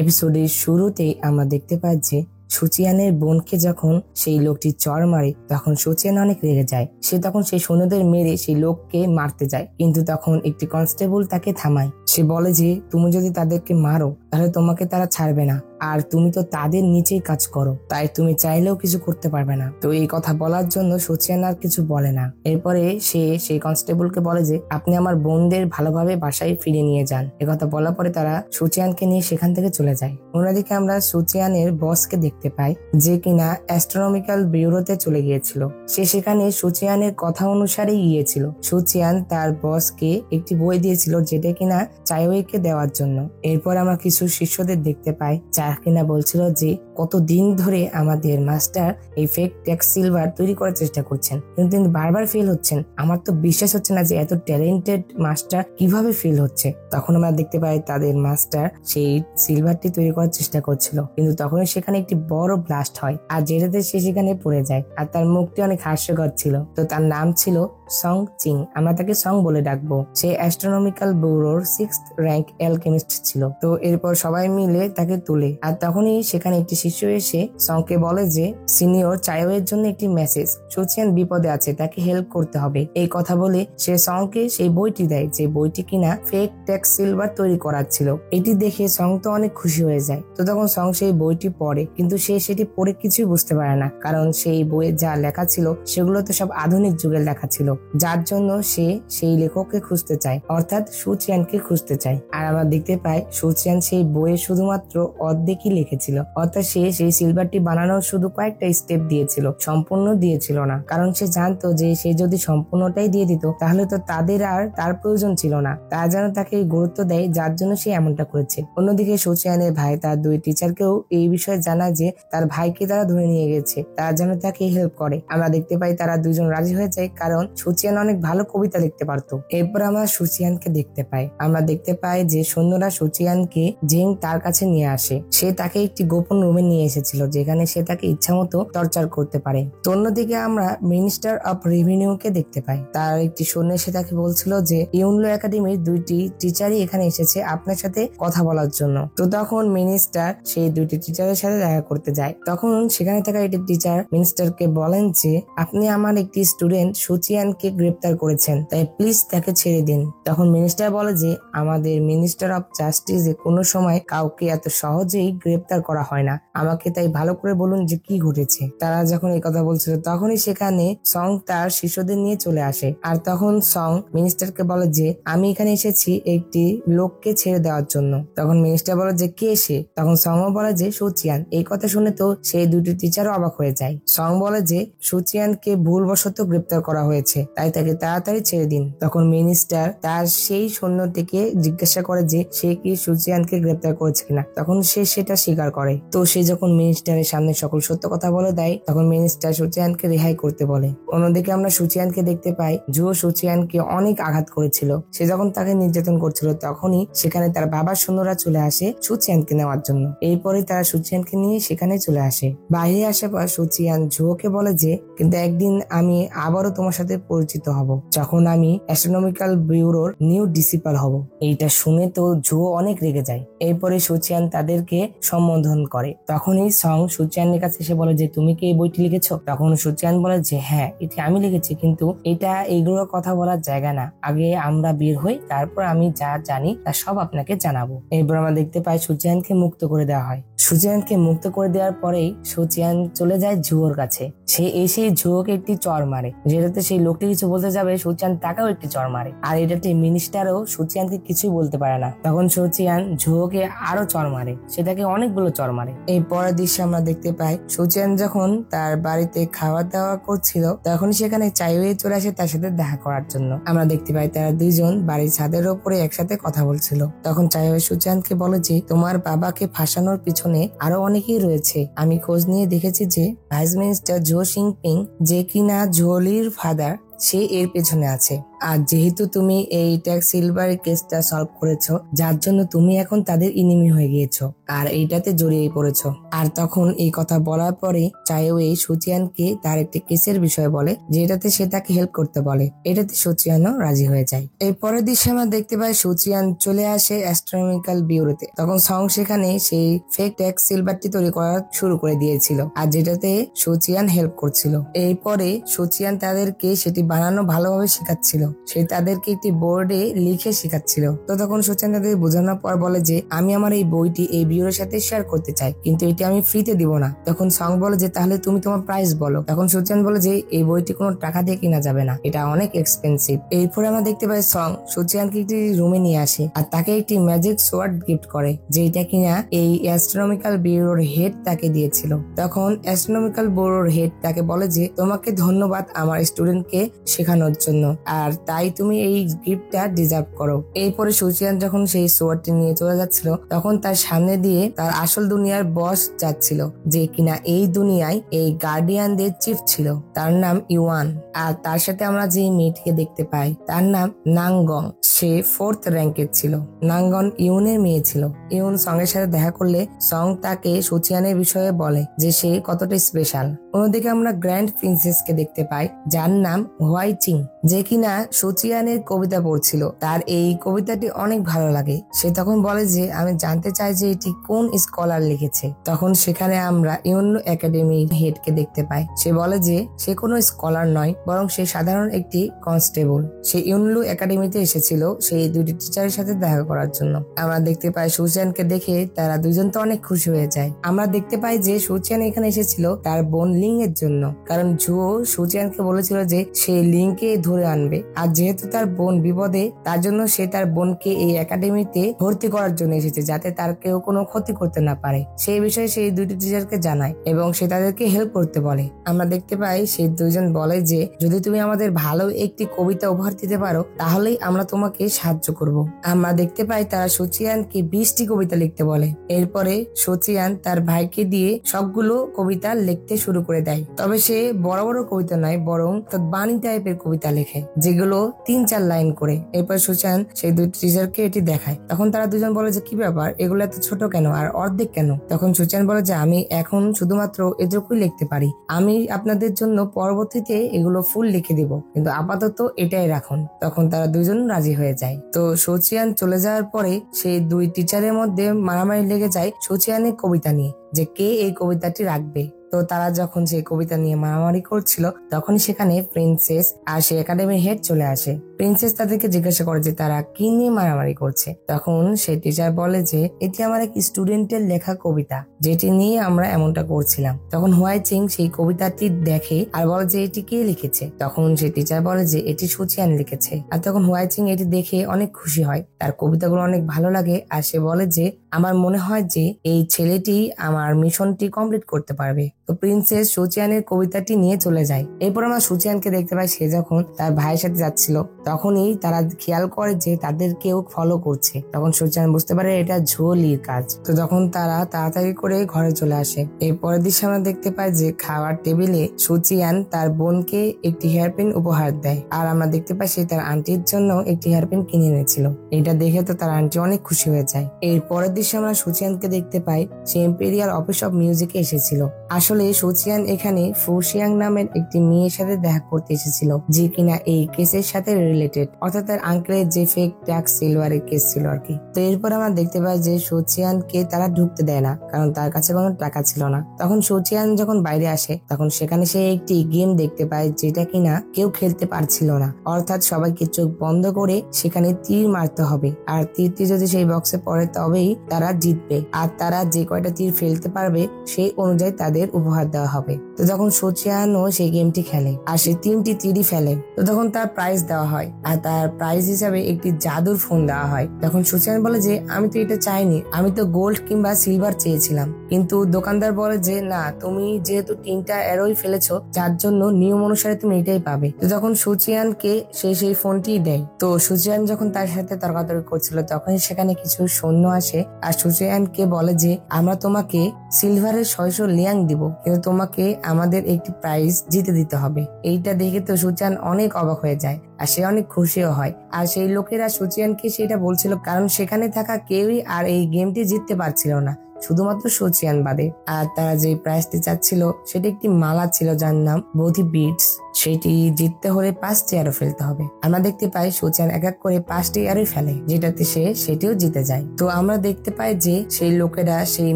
এপিসোডের শুরুতেই আমরা দেখতে পাই যে সুচিয়ানের বোনকে যখন সেই লোকটি চর মারে তখন সুচিয়ান অনেক রেগে যায়। সে তখন সেই সৈন্যদের মেরে সেই লোককে মারতে যায়, কিন্তু তখন একটি কনস্টেবল তাকে থামায়। সে বলে যে তুমি যদি তাদেরকে মারো তাহলে তোমাকে তারা ছাড়বে না, আর তুমি তো তাদের নিচেই কাজ করো, তাই তুমি চাইলেও কিছু করতে পারবে না। তো এই কথা বলার জন্য সুচিয়ান আর কিছু বলে না। এরপরে সে সেই কনস্টেবলকে বলে যে আপনি আমার বোনদের ভালোভাবে বাসায় ফিরে নিয়ে যান। একথা বলার পরে তারা সুচিয়ানকে নিয়ে সেখান থেকে চলে যায়। অন্যদিকে আমরা সুচিয়ানের বসকে দেখতে পাই, যে কিনা অ্যাস্ট্রোনমিক্যাল ব্যুরোতে চলে গিয়েছিল। সে সেখানে সুচিয়ানের কথা অনুসারেই গিয়েছিল। সুচিয়ান তার বসকে একটি বই দিয়েছিল যেটা কিনা চাইওয়েকে দেওয়ার জন্য। এরপর আমরা কিছু শিষ্যদের দেখতে পাই যারা কিনা বলছিল যে কতদিন ধরে আমাদের মাস্টার এই ফেক ট্যাক্স সিলভার তৈরি করার চেষ্টা করছেন, কিন্তু তিনি বারবার ফেল হচ্ছেন। আমার তো বিশ্বাস হচ্ছে না যে এত ট্যালেন্টেড মাস্টার কিভাবে ফেল হচ্ছে। তখন আমরা দেখতে পাই তাদের মাস্টার সেই সিলভারটি তৈরি করার চেষ্টা করছিল, কিন্তু তখনই সেখানে একটি বড় ব্লাস্ট হয় আর যেটাতে সে সেখানে পড়ে যায়। আর তার মুখটি অনেক হাস্যকর ছিল। তো তার নাম ছিল সং চিং, আমরা তাকে সং বলে ডাকবো। সে অ্যাস্ট্রোনমিক্যাল ব্যুরোর 6th র্যাঙ্ক অ্যালকেমিস্ট ছিল। তো এরপর সবাই মিলে তাকে তুলে, আর তখনই সেখানে একটি শিষ্য এসে সংকে বলে যে সিনিয়র চাইওয়ের জন্য একটি মেসেজ, সুচিয়ান বিপদে আছে, তাকে হেল্প করতে হবে। এই কথা বলে সে সংকে সেই বইটি দেয়, যে বইটি কিনা ফেক ট্যাক্স সিলভার তৈরি করার ছিল। এটি দেখে সং তো অনেক খুশি হয়ে যায়। তো তখন সং সেই বইটি পড়ে, কিন্তু সে সেটি পড়ে কিছুই বুঝতে পারে না, কারণ সেই বইয়ে যা লেখা ছিল সেগুলো তো সব আধুনিক যুগের লেখা ছিল, যার জন্য সে সেই লেখককে খুঁজতে চায়, অর্থাৎ সুচিয়ানকে খুঁজতে চায়। আর আমরা দেখতে পাই সুচিয়ান সেই বইয়ে শুধুমাত্র অর্ধেকই লিখেছিল, অর্থাৎ সে সেই সিলভারটি বানানোর শুধু কয়েকটা স্টেপ দিয়েছিল, সম্পূর্ণ দিয়েছিল না, কারণ সে জানতো যে সে যদি সম্পূর্ণটাই দিয়ে দিত তাহলে তো তাদের আর তার প্রয়োজন ছিল না। তারা যেন তাকে গুরুত্ব দেয়, যার জন্য সে এমনটা করেছে। অন্যদিকে সুচিয়ানের ভাই তার 2 টিচারকেও এই বিষয়ে জানায় যে তার ভাইকে তারা ধরে নিয়ে গেছে, তারা যেন তাকে হেল্প করে। আমরা দেখতে পাই তারা 2 জন রাজি হয়ে যায়, কারণ সুচিয়ান অনেক ভালো কবিতা লিখতে পারতো। এরপর আমরা সুচিয়ানকে দেখতে পাই। আমরা দেখতে পাই যে সৈন্যরা সুচিয়ানকে জিং তার কাছে নিয়ে আসে। সে তাকে একটি গোপন রুমে নিয়ে এসেছিল, যেখানে সে তাকে ইচ্ছা মতো টর্চার করতে পারে। তো অন্যদিকে আমরা মিনিস্টার অফ রেভিনিউকে দেখতে পাই। তার একটি সৈন্য এসে তাকে বলছিল যে ইউনলো একাডেমির 2টি টিচারই এখানে এসেছে আপনার সাথে কথা বলার জন্য। তো তখন মিনিস্টার সেই 2টি টিচারের সাথে দেখা করতে যায়। তখন সেখানে থাকা একটি টিচার মিনিস্টারকে বলেন যে আপনি আমার একটি স্টুডেন্ট সুচিয়ানকে গ্রেপ্তার করেছেন, তাই প্লিজ তাকে ছেড়ে দিন। তখন মিনিস্টার বলে যে আমাদের মিনিস্টার অফ জাস্টিসে কোনো সময় কাউকে এত সহজেই গ্রেপ্তার করা হয় না, আমাকে তাই ভালো করে বলুন যে কি ঘটেছে। তারা যখন এই কথা বলছিল তখনই সেখানে সং তার শিষ্যদের নিয়ে চলে আসে। আর তখন সং মিনিস্টারকে বলে যে আমি এখানে এসেছি একটি লোককে ছেড়ে দেওয়ার জন্য। তখন মিনিস্টার বলে যে কে সে? তখন সংও বলে যে সুচিয়ান। এই কথা শুনে তো সেই 2টি টিচারও অবাক হয়ে যায়। সং বলে যে সুচিয়ানকে ভুলবশত গ্রেপ্তার করা হয়েছে, তাই তাকে তাড়াতাড়ি ছেড়ে দিন। তখন মিনিস্টার তার সেই সৈন্যটিকে জিজ্ঞাসা করে যে সে কি সুচিয়ানকে গ্রেপ্তার করেছে কিনা। তখন সে সেটা স্বীকার করে। তো সে যখন মিনিস্টারের সামনে সকল সত্য কথা বলে দেয় তখন মিনিস্টার সুচিয়ানকে রেহাই করতে বলে। অন্যদিকে আমরা সুচিয়ানকে দেখতে পাই জুও সুচিয়ানকে অনেক আঘাত করেছিল। সে যখন তাকে নির্যাতন করছিল তখনই সেখানে তার বাবার সৈন্যরা চলে আসে সুচিয়ানকে নেওয়ার জন্য। এরপরে তারা সুচিয়ানকে নিয়ে সেখানে চলে আসে। বাইরে আসার পর সুচিয়ান জুওকে বলে যে কিন্তু একদিন আমি আবারও তোমার সাথে পরিচিত হব, যখন আমি অ্যাস্ট্রোনমিক্যাল ব্যুরোর নিউ ডিসিপাল হব। এইটা শুনে তো জুও অনেক রেগে যায়। এরপরে সুচিয়ান তাদেরকে সম্বোধন করে। তখনই সং সুচিয়ানের কাছে এসে বলে যে তুমি কি এই বইটি লিখেছো? তখন সুচিয়ান বলে যে হ্যাঁ, এটি আমি লিখেছি, কিন্তু এটা এইগুলোর কথা বলার জায়গা না, আগে আমরা বের হই, তারপর আমি যা জানি তা সব আপনাকে জানাবো। এরপর আমরা দেখতে পাই সুচিয়ানকে মুক্ত করে দেওয়া হয়। সুচিয়ানকে মুক্ত করে দেওয়ার পরেই সুচিয়ান চলে যায় জুয়োর কাছে। সে এসে জুয়োকে একটি চর মারে, যেটাতে সেই লোকটি কিছু বলতে যাবে সুচিয়ান তাকেও একটি চর মারে। আর এটাতে মিনিস্টারও সুচিয়ানকে কিছুই বলতে পারে না। তখন সুচিয়ান জুয়োকে আরো চর মারে, সেটাকে অনেকগুলো চর মারে। এই পরের দৃশ্যে আমরা দেখতে পাই সুচিয়ান যখন তার বাড়িতে খাওয়া দাওয়া করছিল তখন সেখানে চাইওয়ে চলে আসে তার সাথে দেখা করার জন্য। আমরা দেখতে পাই তারা 2 জন বাড়ির ছাদের উপরে একসাথে কথা বলছিল। তখন চাইওয়ে সুচিয়ানকে বলে যে তোমার বাবাকে ফাঁসানোর পিছনে আরো অনেকেই রয়েছে। আমি খোঁজ নিয়ে দেখেছি যে ভাইস মিনিস্টার জো সিংপিং, যে কিনা জোলির ফাদার, সে এর পেছনে আছে। আর যেহেতু তুমি এই ট্যাক্স সিলভার কেসটা সলভ করেছো, যার জন্য তুমি এখন তাদের ইনিমি হয়ে গিয়েছো আর এইটাতে জড়িয়ে পড়েছো। আর তখন এই কথা বলার পরে চাইওয়ে সুচিয়ানকে তার একটি কেসের বিষয় বলে, যেটাতে সে তাকে হেল্প করতে বলে। এটাতে সুচিয়ানও রাজি হয়ে যায়। এই পরের দৃশ্যে আমরা দেখতে পাই সুচিয়ান চলে আসে অ্যাস্ট্রোনমিক্যাল ব্যুরোতে। তখন সং সেখানে সেই ফেক ট্যাক্স সিলভারটি তৈরি করা শুরু করে দিয়েছিল, আর যেটাতে সুচিয়ান হেল্প করছিল। এরপরে সুচিয়ান তাদেরকে সেটি বানানো ভালোভাবে শেখাচ্ছিল। সে তাদেরকে একটি বোর্ডে লিখে শেখাচ্ছিল। তো তখন সুচিয়ান তাদের বোঝানোর পর বলে যে আমি আমার এই বইটি এই ব্যুরোর সাথে শেয়ার করতে চাই, কিন্তু এটি আমি ফ্রিতে দিব না। তখন সং বলে যে তাহলে তুমি তোমার প্রাইস বলো। তখন সুচিয়ান বলে যে এই বইটি কোনো টাকা দিয়ে কিনা যাবে না, এটা অনেক এক্সপেন্সিভ। এরপরে আমরা দেখতে পাই সং সুচিয়ানকে একটি রুমে নিয়ে আসে আর তাকে একটি ম্যাজিক সোয়ার্ড গিফট করে, যেটা কিনা এই অ্যাস্ট্রোনমিক্যাল ব্যুরোর হেড তাকে দিয়েছিল। তখন অ্যাস্ট্রোনমিক্যাল ব্যুরোর হেড তাকে বলে যে তোমাকে ধন্যবাদ আমার স্টুডেন্টকে শেখানোর জন্য, আর তাই তুমি এই গিফটটা ডিজার্ভ করো। এরপরে সুচিয়ান যখন সেই সোয়ার্ডটি নিয়ে চলে যাচ্ছিল, তখন তার সামনে দিয়ে তার আসল দুনিয়ার বস যাচ্ছিল, যে কিনা এই দুনিয়ায় এই গার্ডিয়ানদের চিফ ছিল। তার নাম ইওয়ান। আর তার সাথে আমরা যে মেয়েটিকে দেখতে পাই তার নাম নাঙ্গং। সে 4th র্যাঙ্কের ছিল। নাঙ্গন ইউনের মেয়ে ছিল। ইউন সঙ্গের সাথে দেখা করলে সং তাকে সুচিয়ানের বিষয়ে বলে যে সে কতটা স্পেশাল। অন্যদিকে আমরা গ্র্যান্ড প্রিন্সেসকে দেখতে পাই, যার নাম হোয়াই চিং, যে কিনা সুচিয়ানের কবিতা পড়ছিল। তার এই কবিতাটি অনেক ভালো লাগে। সে তখন বলে যে আমি জানতে চাই যে এটি কোন স্কলার লিখেছে। তখন সেখানে আমরা ইউনলু একাডেমি হেডকে দেখতে পাই। সে বলে যে সে কোনো স্কলার নয়, বরং সে সাধারণ একটি কনস্টেবল। সে ইউনলু একাডেমিতে এসেছিল সেই দুটি টিচারের সাথে দেখা করার জন্য। আমরা দেখতে পাই সুচিয়ানকে দেখে তারা দুজন তো অনেক খুশি হয়ে যায়। আমরা দেখতে পাই যে সুচিয়ান এখানে এসেছিল তার বোন লিং এর জন্য, কারণ জুও সুচিয়ানকে বলেছিল যে সে লিংকে ধরে আনবে। আর যেহেতু তার বোন বিপদে, তার জন্য সে তার বোনকে এই একাডেমিতে ভর্তি করার জন্য এসেছে, যাতে তার কেউ কোনো ক্ষতি করতে না পারে। সেই বিষয়ে সেই দুইটি টিচারকে জানায় এবং সে তাদেরকে হেল্প করতে বলে। আমরা দেখতে পাই সেই দুইজন বলে যে যদি তুমি আমাদের ভালো একটি কবিতা উপহার দিতে পারো তাহলেই আমরা তোমাকে সাহায্য করব। আমরা দেখতে পাই তারা সুচিয়ানকে 20টি কবিতা লিখতে বলে। এরপরে সুচিয়ান তার ভাইকে দিয়ে সবগুলো কবিতা লিখতে শুরু করে দেয়। তবে সে বড় বড় কবিতা নয়, বরং বাণী টাইপের কবিতা লেখে, যেগুলো 3-4 লাইন করে। এরপর সুচিয়ান সেই দুই টিচারকে এটি দেখায়। তখন তারা দুজন বলে যে কি ব্যাপার, এগুলো এত ছোট কেন আর অর্ধেক কেন? তখন সুচিয়ান বলে যে আমি এখন শুধুমাত্র এটুকুই লিখতে পারি, আমি আপনাদের জন্য পরবর্তীতে এগুলো ফুল লিখে দিব, কিন্তু আপাতত এটাই রাখুন। তখন তারা দুজন রাজি হয়ে যায়। তো সুচিয়ান চলে যাওয়ার পরে সেই দুই টিচারের মধ্যে মারামারি লেগে যায় সুচিয়ানের কবিতা নিয়ে, যে কে এই কবিতাটি রাখবে। তো তারা যখন সেই কবিতা নিয়ে মারামারি করছিল, তখনই সেখানে প্রিন্সেস আর সেই একাডেমির হেড চলে আসে। প্রিন্সেস তাদেরকে জিজ্ঞাসা করে যে তারা কি নিয়ে মারামারি করছে। তখন সেই টিচার বলে যে এটি আমার এক স্টুডেন্টের লেখা কবিতা, যেটি নিয়ে আমরা এমনটা করছিলাম। তখন হোয়াই চিং সেই কবিতাটি দেখে আর বলে যে এটি কে লিখেছে। তখন সেই টিচার বলে যে এটি সুচিয়ান লিখেছে। আর তখন হোয়াই চিং এটি দেখে অনেক খুশি হয়, তার কবিতাগুলো অনেক ভালো লাগে। আর সে বলে যে আমার মনে হয় যে এই ছেলেটি আমার মিশনটি কমপ্লিট করতে পারবে। তো প্রিন্সেস সুচিয়ানের কবিতাটি নিয়ে চলে যায়। এরপর আমরা সুচিয়ানকে দেখতে পাই, সে যখন তার ভাইয়ের সাথে যাচ্ছিল তখনই তারা খেয়াল করে যে তাদের কেউ ফলো করছে। তখন সুচিয়ান বুঝতে পারে এটা ঝোলির কাজ। তো তখন তারা তাড়াতাড়ি করে ঘরে চলে আসে। এরপরের দৃশ্যে আমরা দেখতে পাই যে খাওয়ার টেবিলে সুচিয়ান তার বোনকে একটি হেয়ারপিন উপহার দেয়। আর আমরা দেখতে পাই সে তার আন্টির জন্য একটি হেয়ারপিন কিনে এনেছিল। এটা দেখে তো তার আন্টি অনেক খুশি হয়ে যায়। এরপরের দৃশ্যে আমরা সুচিয়ানকে দেখতে পাই সে ইম্পেরিয়াল অফিস অফ মিউজিকে এসেছিল। আসলে সুচিয়ান এখানে ফুশিয়াং নামের একটি মেয়ের সাথে দেখা করতে এসেছিল, যে কিনা এই কেসের সাথে রিলেটেড, অর্থাৎ তার আঙ্কেলের যে ফেক ট্যাক্স সিলভারের কেস ছিল আর কি। তো এরপর আমরা দেখতে পাই যে সুচিয়ানকে তারা ঢুকতে দেয় না, কারণ তার কাছে কোনো টাকা ছিল না। তখন সুচিয়ান যখন বাইরে আসে তখন সেখানে সে একটি গেম দেখতে পায়, যেটা কিনা কেউ খেলতে পারছিল না, অর্থাৎ সবাইকে চোখ বন্ধ করে সেখানে তীর মারতে হবে। আর তীরটি যদি সেই বক্সে পড়ে তবেই তারা জিতবে, আর তারা যে কয়টা তীর ফেলতে পারবে সেই অনুযায়ী তাদের উপহার দেওয়া হবে। তো যখন সুচিয়ানও সেই গেমটি খেলে আর সে 3টি তীরই ফেলে, তো তখন তার প্রাইজ দেওয়া হয়। হয় আর তার প্রাইজ হিসাবে একটি জাদুর ফোন দেওয়া হয়। তখন সুচিয়ান বলে যে আমি তো এটা চাইনি, আমি তো গোল্ড কিংবা সিলভার চেয়েছিলাম। কিন্তু দোকানদার বলে যে না, তুমি যেহেতু 3টা অ্যারোই ফেলেছো যার জন্য নিয়ম অনুসারে তুমি এটাই পাবে। তো তখন সুচিয়ানকে সেই ফোনটি দেয়। তো সুচিয়ান যখন তার সাথে তর্কাতর্কি করছিল তখন সেখানে কিছু সৈন্য আসে আর সুচিয়ানকে বলে যে আমরা তোমাকে সিলভারের 600 লিয়াং দিব, কিন্তু তোমাকে আমাদের একটি প্রাইজ জিতে দিতে হবে। এইটা দেখে তো সুচিয়ান অনেক অবাক হয়ে যায় আর সে অনেক খুশিও হয়। আর সেই লোকেরা সুচিয়ানকে সেটা বলছিল কারণ সেখানে থাকা কেউই আর এই গেমটি জিততে পারছিল না, শুধুমাত্র সুচিয়ান বাদে। আর তারা যে প্রাইজটি চাচ্ছিল সেটি একটি মালা ছিল যার নাম বোধি বিটস। সেটি জিততে হলে 5টি অ্যারো ফেলতে হবে। আমরা দেখতে পাই সুচিয়ান এক এক করে 5টি অ্যারো ফেলে, যেটাতে সে সেটিও জিতে যায়। তো আমরা দেখতে পাই যে সেই লোকেরা সেই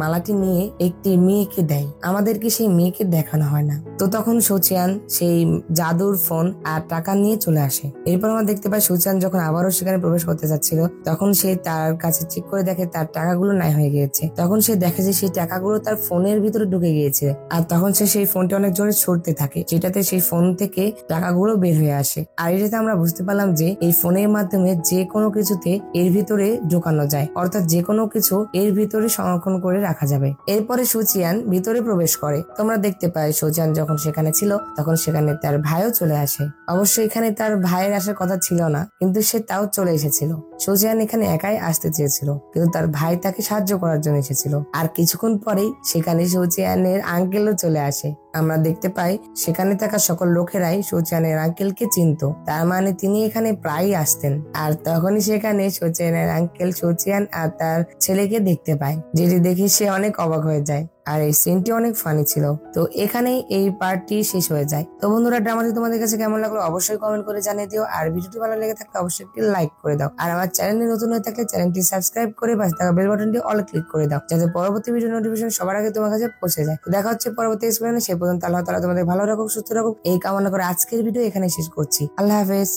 মালাটি নিয়ে একটি মেয়েকে দেয়, আমাদেরকে সেই মেয়েকে দেখানো হয় না। তো তখন সুচিয়ান সেই জাদুর ফোন আর টাকা নিয়ে চলে আসে। এরপর আমরা দেখতে পাই সুচিয়ান যখন আবারও সেখানে প্রবেশ করতে যাচ্ছিল তখন সে তার কাছে চেক করে দেখে তার টাকাগুলো নাই হয়ে গিয়েছে। তখন সে দেখে যে সেই টাকাগুলো তার ফোনের ভিতরে ঢুকে গিয়েছে আর তখন সে সেই ফোনটি অনেক জোরে ছুটতে থাকে, যেটাতে সেই ফোন থেকে টাকাগুলো বের হয়ে আসে। আর এটাতে আমরা বুঝতে পারলাম যে এই ফোনের মাধ্যমে যে কোনো কিছুতে এর ভিতরে ঢোকানো যায়, অর্থাৎ যে কোনো কিছু এর ভিতরে সংরক্ষণ করে রাখা যাবে। এরপরে সুচিয়ান ভিতরে প্রবেশ করে। তোমরা দেখতে পাই সুচিয়ান যখন সেখানে ছিল তখন সেখানে তার ভাইও চলে আসে। অবশ্য এখানে তার ভাইয়ের আসার কথা ছিল না, কিন্তু সে তাও চলে এসেছিল। সুচিয়ান এখানে একাই আসতে চেয়েছিল, কিন্তু তার ভাই তাকে সাহায্য করার জন্য এসেছিল। আর কিছুক্ষণ পরেই সেখানে সুচিয়ানের আঙ্কেলও চলে আসে। আমরা দেখতে পাই সেখানে থাকা সকল লোকেরাই সুচিয়ানের আঙ্কেলকে চিনত, তার মানে তিনি এখানে প্রায়ই আসতেন। আর তখনই সেখানে সুচিয়ানের আঙ্কেল সুচিয়ান আর তার ছেলেকে দেখতে পায়, যেটি দেখে সে অনেক অবাক হয়ে যায়। আর এই সিনটি অনেক ফানি ছিল। তো এখানেই এই পার্টটি শেষ হয়ে যায়। তো বন্ধুরা, ড্রামাটি তোমাদের কাছে কেমন লাগলো অবশ্যই কমেন্ট করে জানিয়ে দিও। আর ভিডিওটি ভালো লেগে থাকলে অবশ্যই একটি লাইক করে দাও। আর আমার চ্যানেলে নতুন হয়ে থাকলে চ্যানেলটি সাবস্ক্রাইব করে পাশে থাকা বেল বাটনটি অল ক্লিক করে দাও, যাতে পরবর্তী ভিডিও নোটিফিকেশন সবার আগে তোমার কাছে পৌঁছে যায়। তো দেখা হচ্ছে পরবর্তী এক্সপ্লেনে। সে পর্যন্ত আল্লাহ তাআলা তোমাদের ভালো রাখুক, সুস্থ রাখুক এই কামনা করে আজকের ভিডিও এখানে শেষ করছি। আল্লাহ হাফেজ।